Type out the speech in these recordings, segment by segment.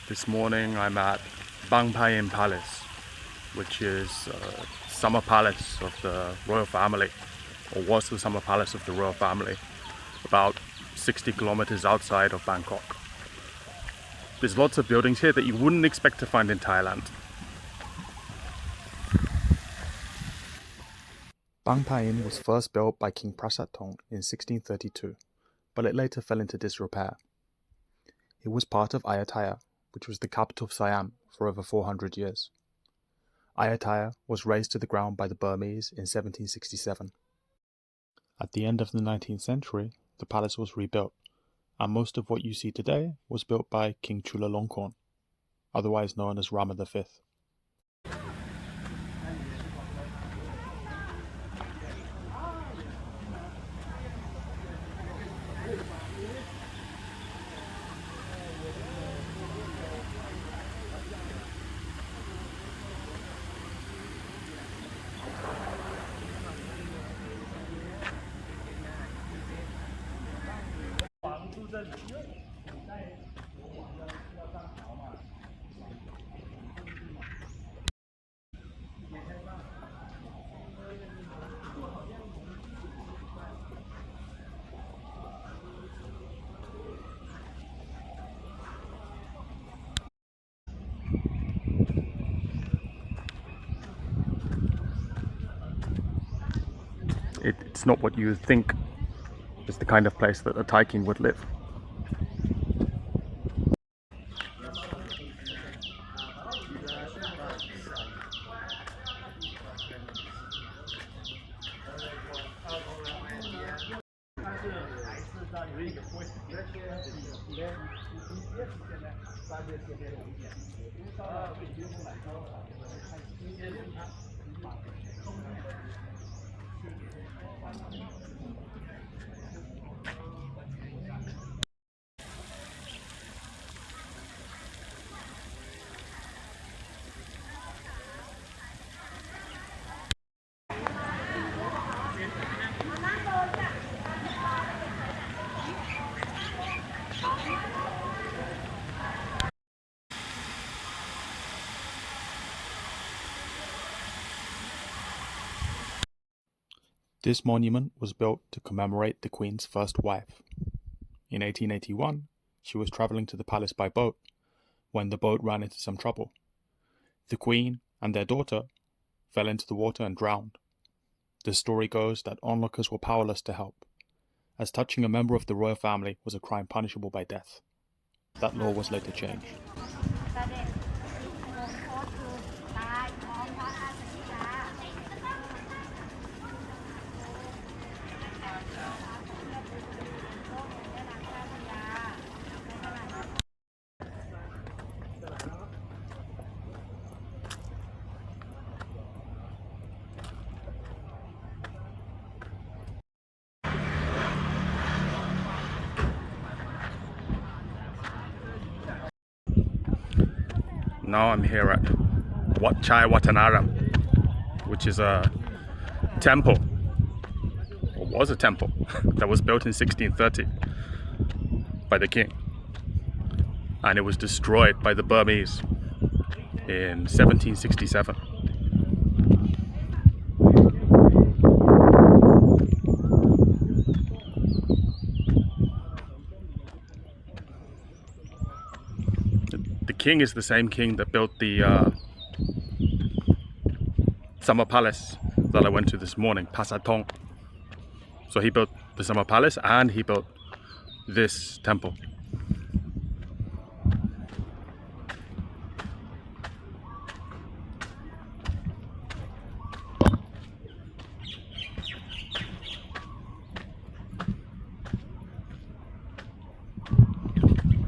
This morning I'm at Bangpayen Palace, which is summer palace of the royal family, or was the summer palace of the royal family, about 60 kilometers outside of Bangkok. There's lots of buildings here that you wouldn't expect to find in Thailand. Bangpayen was first built by King Prasatthong in 1632, but it later fell into disrepair. It was part of Ayyuthaya, which was the capital of Siam for over 400 years. Ayyuthaya was razed to the ground by the Burmese in 1767. At the end of the 19th century, the palace was rebuilt, and most of what you see today was built by King Chulalongkorn, otherwise known as Rama V. It's not what you think is the kind of place that a Thai king would live. This monument was built to commemorate the Queen's first wife. In 1881, she was travelling to the palace by boat when the boat ran into some trouble. The Queen and their daughter fell into the water and drowned. The story goes that onlookers were powerless to help, as touching a member of the royal family was a crime punishable by death. That law was later changed. Now I'm here at Wat Chai Watanaram, which is a temple, or was a temple, that was built in 1630 by the king, and it was destroyed by the Burmese in 1767. The king is the same king that built the summer palace that I went to this morning, Prasatthong. So he built the summer palace and he built this temple.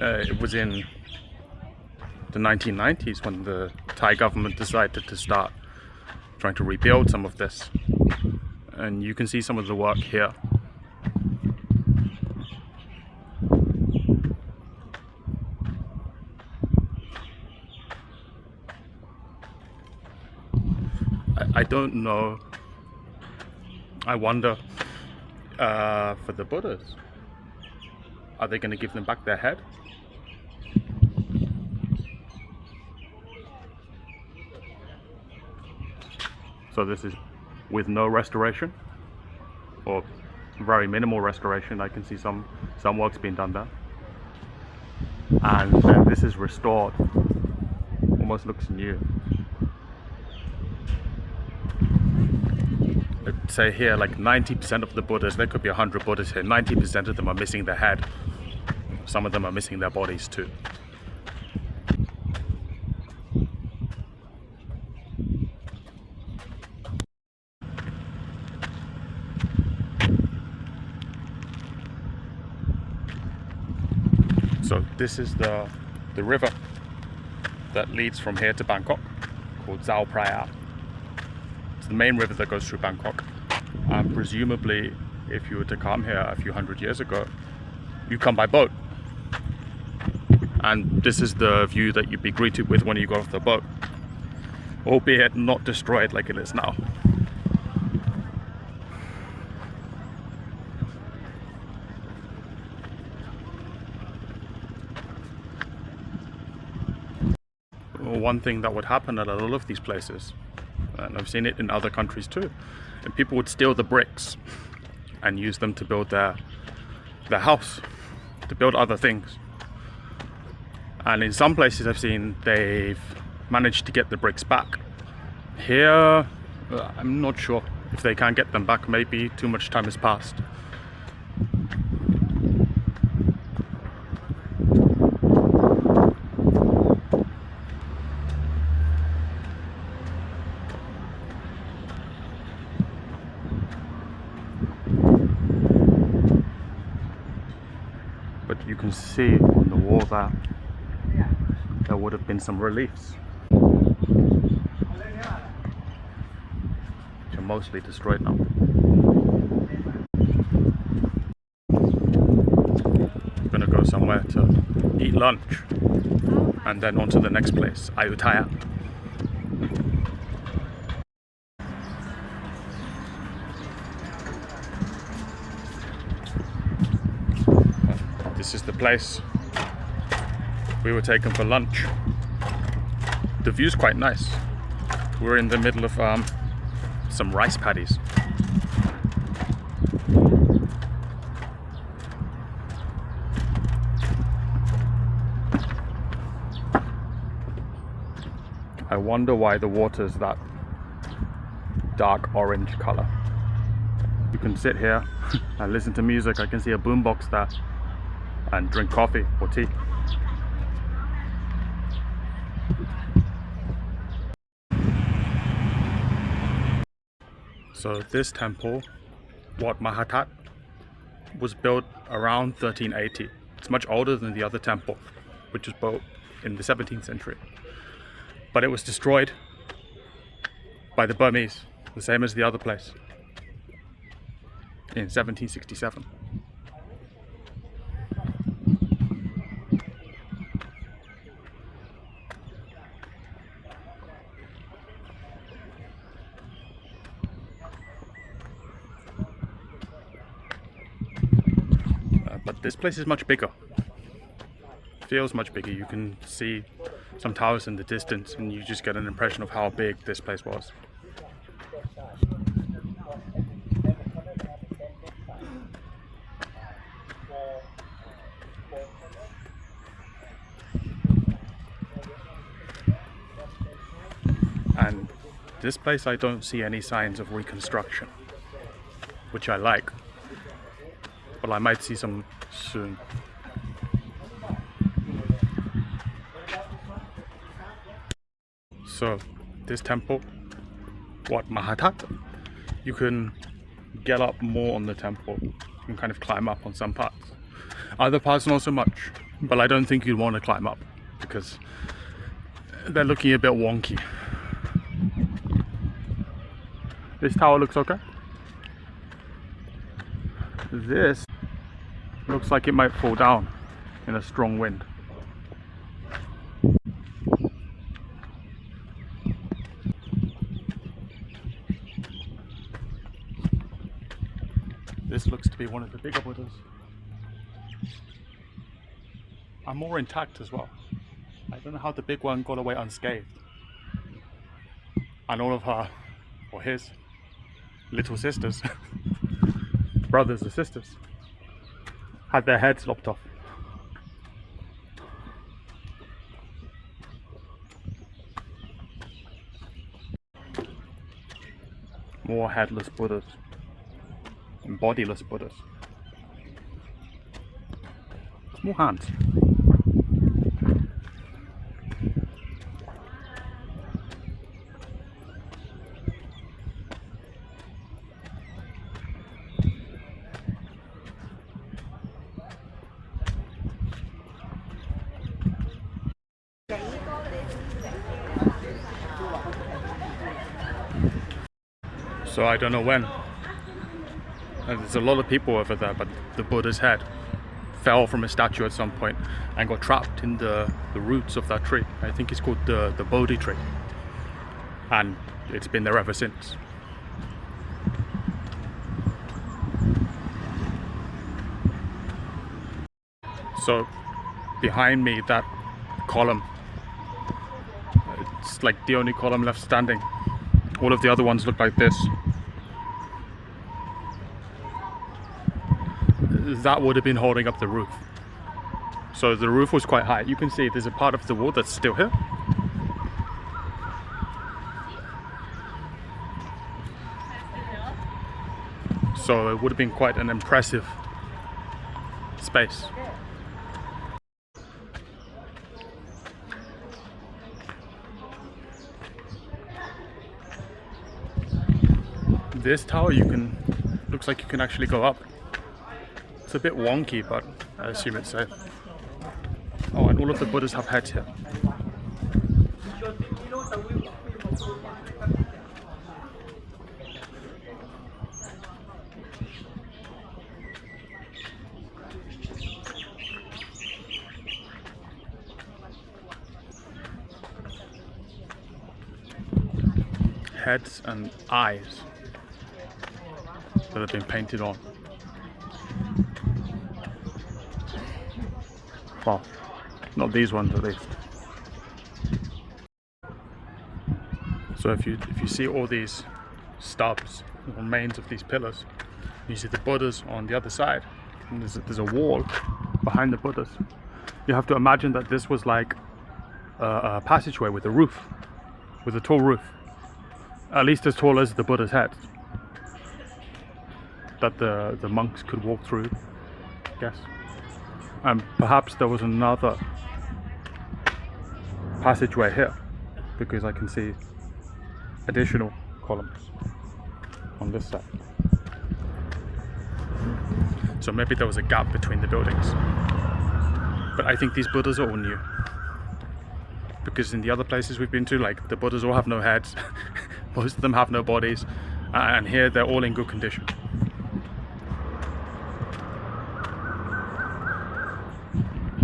It was in the 1990s when the Thai government decided to start trying to rebuild some of this, and you can see some of the work here. I don't know, I wonder for the Buddhas, are they going to give them back their head? So this is with no restoration, or very minimal restoration. I can see some work's being done there. And then this is restored. Almost looks new. I'd say here like 90% of the Buddhas, there could be 100 Buddhas here, 90% of them are missing their head. Some of them are missing their bodies too. So this is the river that leads from here to Bangkok, called Zao Phraya. It's the main river that goes through Bangkok. And presumably, if you were to come here a few hundred years ago, you come by boat. And this is the view that you'd be greeted with when you got off the boat, albeit not destroyed like it is now. One thing that would happen at a lot of these places, and I've seen it in other countries too, and people would steal the bricks and use them to build their house, to build other things. And in some places I've seen they've managed to get the bricks back. Here, I'm not sure if they can get them back. Maybe too much time has passed. But you can see on the wall there would have been some reliefs, which are mostly destroyed now. I'm gonna go somewhere to eat lunch and then on to the next place, Ayyuthaya. This is the place we were taken for lunch. The view's quite nice. We're in the middle of some rice paddies. I wonder why the water's that dark orange color. You can sit here and listen to music. I can see a boombox there, and drink coffee or tea. So this temple, Wat Mahathat, was built around 1380. It's much older than the other temple, which was built in the 17th century. But it was destroyed by the Burmese, the same as the other place, in 1767. But this place is much bigger. Feels much bigger. You can see some towers in the distance and you just get an impression of how big this place was. And this place I don't see any signs of reconstruction, which I like. But I might see some soon. So this temple, Wat Mahathat, you can get up more on the temple. You can kind of climb up on some parts. Other parts not so much, but I don't think you'd want to climb up because they're looking a bit wonky. This tower looks okay. This looks like it might fall down in a strong wind. This looks to be one of the bigger Buddhas. And more intact as well. I don't know how the big one got away unscathed. And all of her or his little sisters, brothers or sisters, had their heads lopped off. More headless Buddhas and bodiless Buddhas. Small hands. So I don't know when. And there's a lot of people over there, but the Buddha's head fell from a statue at some point and got trapped in the roots of that tree. I think it's called the Bodhi tree. And it's been there ever since. So behind me, that column, it's like the only column left standing. All of the other ones look like this. That would have been holding up the roof. So the roof was quite high. You can see there's a part of the wall that's still here. So it would have been quite an impressive space. This tower looks like you can actually go up. It's a bit wonky, but I assume it's safe. Oh, and all of the Buddhas have heads here. Heads and eyes that have been painted on. Well, not these ones at least. So if you see all these stubs, the remains of these pillars, you see the Buddhas on the other side, and there's a wall behind the Buddhas. You have to imagine that this was like a passageway with a roof, with a tall roof, at least as tall as the Buddha's head, that the monks could walk through, I guess. And perhaps there was another passageway here, because I can see additional columns on this side. So maybe there was a gap between the buildings. But I think these Buddhas are all new. Because in the other places we've been to, like, the Buddhas all have no heads, most of them have no bodies, and here they're all in good condition.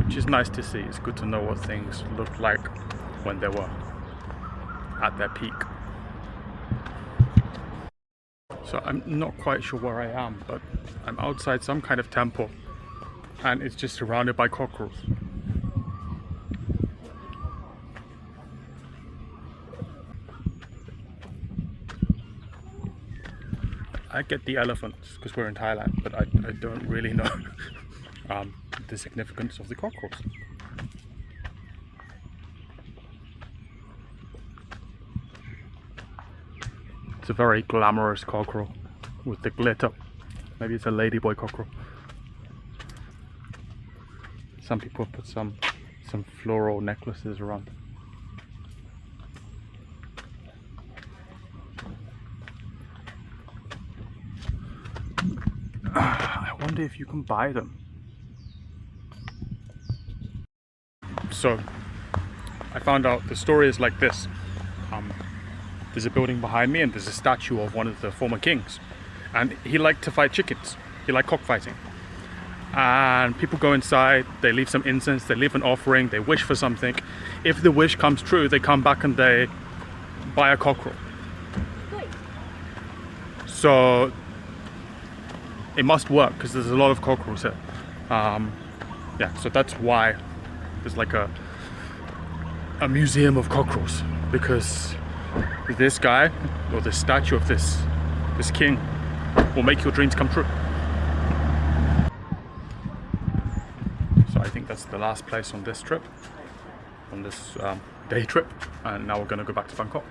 Which is nice to see. It's good to know what things looked like when they were at their peak. So I'm not quite sure where I am, but I'm outside some kind of temple, and it's just surrounded by cockerels. I get the elephants because we're in Thailand, but I don't really know the significance of the cockerels. It's a very glamorous cockerel with the glitter. Maybe it's a ladyboy cockerel. Some people put some floral necklaces around. I wonder if you can buy them. So I found out the story is like this. There's a building behind me and there's a statue of one of the former kings, and he liked to fight chickens. He liked cockfighting, and people go inside, they leave some incense, they leave an offering, they wish for something. If the wish comes true, they come back and they buy a cockerel. So it must work because there's a lot of cockerels here. Yeah, so that's why there's like a museum of cockerels, because this guy, or this statue of this king, will make your dreams come true. So I think that's the last place on this trip, on this day trip, and now we're going to go back to Bangkok.